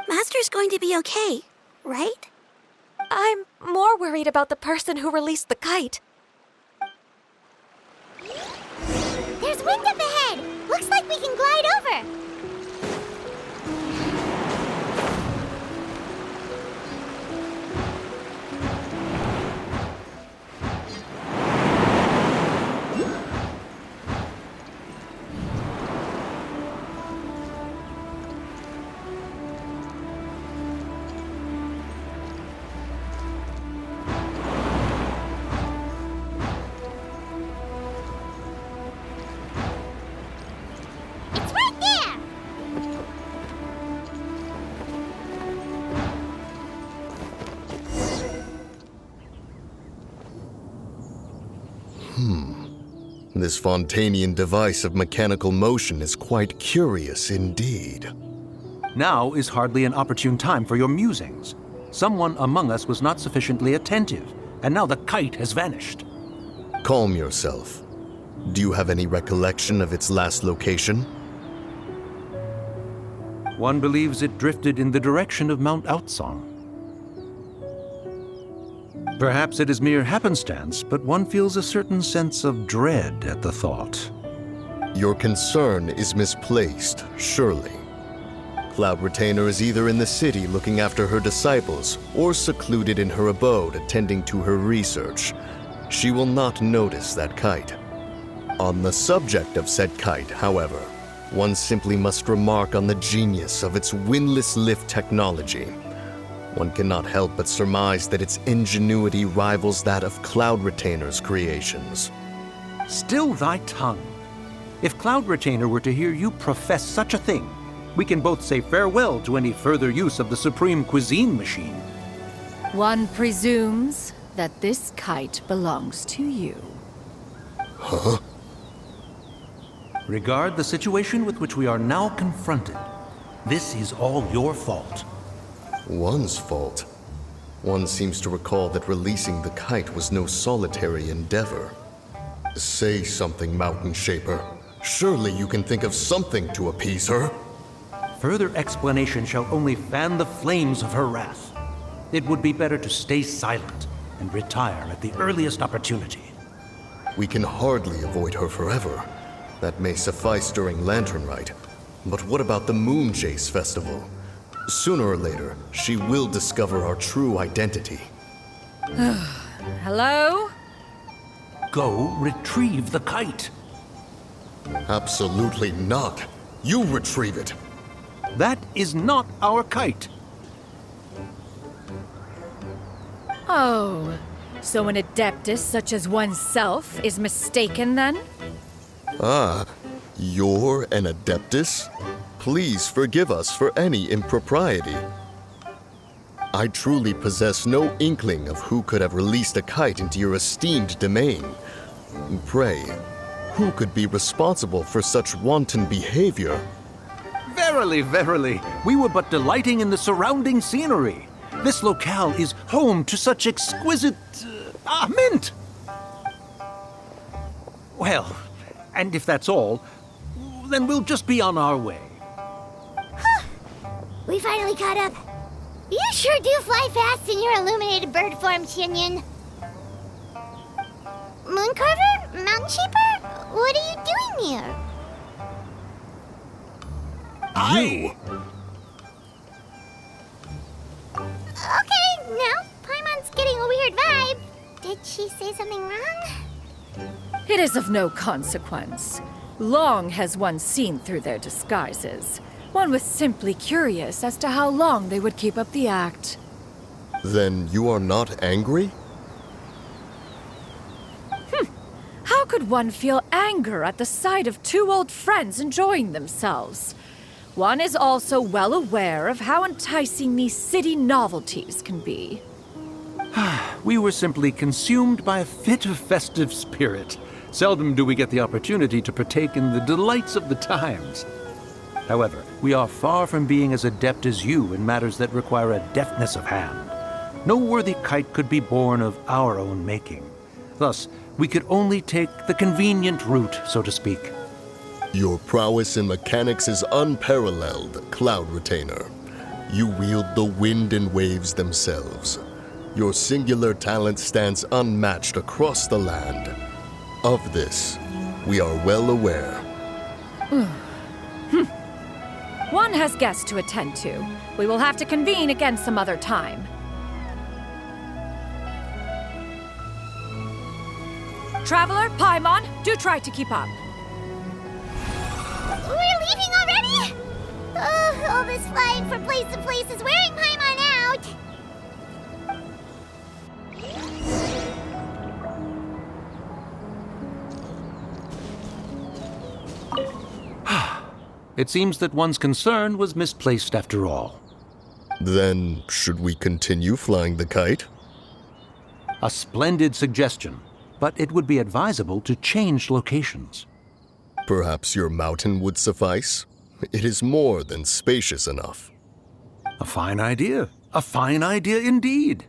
Master's going to be okay, right? I'm more worried about the person who released the kite. There's wind up ahead! Looks like we can glide over! It's right there! This Fontanian device of mechanical motion is quite curious indeed. Now is hardly an opportune time for your musings. Someone among us was not sufficiently attentive, and now the kite has vanished. Calm yourself. Do you have any recollection of its last location? One believes it drifted in the direction of Mount Outsong. Perhaps it is mere happenstance, but one feels a certain sense of dread at the thought. Your concern is misplaced, surely. Cloud Retainer is either in the city looking after her disciples, or secluded in her abode attending to her research. She will not notice that kite. On the subject of said kite, however, one simply must remark on the genius of its windless lift technology. One cannot help but surmise that its ingenuity rivals that of Cloud Retainer's creations. Still thy tongue. If Cloud Retainer were to hear you profess such a thing, we can both say farewell to any further use of the Supreme Cuisine Machine. One presumes that this kite belongs to you. Huh? Regard the situation with which we are now confronted. This is all your fault. One's fault. One seems to recall that releasing the kite was no solitary endeavor. Say something, Mountain Shaper. Surely you can think of something to appease her. Further explanation shall only fan the flames of her wrath. It would be better to stay silent and retire at the earliest opportunity. We can hardly avoid her forever. That may suffice during Lantern Rite. But what about the Moon Chase Festival? Sooner or later, she will discover our true identity. Hello? Go retrieve the kite. Absolutely not. You retrieve it. That is not our kite. Oh, so an adeptus such as oneself is mistaken then? Ah, you're an Adeptus? Please forgive us for any impropriety. I truly possess no inkling of who could have released a kite into your esteemed domain. Pray, who could be responsible for such wanton behavior? Verily, verily, we were but delighting in the surrounding scenery. This locale is home to such exquisite... mint! Well, and if that's all, then we'll just be on our way. We finally caught up. You sure do fly fast in your illuminated bird form, Chinyan. Mooncarver? Mountain Shaper? What are you doing here? You? Okay, now Paimon's getting a weird vibe. Did she say something wrong? It is of no consequence. Long has one seen through their disguises. One was simply curious as to how long they would keep up the act. Then you are not angry? How could one feel anger at the sight of two old friends enjoying themselves? One is also well aware of how enticing these city novelties can be. We were simply consumed by a fit of festive spirit. Seldom do we get the opportunity to partake in the delights of the times. However, we are far from being as adept as you in matters that require a deftness of hand. No worthy kite could be born of our own making. Thus, we could only take the convenient route, so to speak. Your prowess in mechanics is unparalleled, Cloud Retainer. You wield the wind and waves themselves. Your singular talent stands unmatched across the land. Of this, we are well aware. One has guests to attend to. We will have to convene again some other time. Traveler, Paimon, do try to keep up. We're leaving already? Oh, all this flying from place to place is wearing Paimon out. It seems that one's concern was misplaced after all. Then, should we continue flying the kite? A splendid suggestion, but it would be advisable to change locations. Perhaps your mountain would suffice? It is more than spacious enough. A fine idea. A fine idea indeed.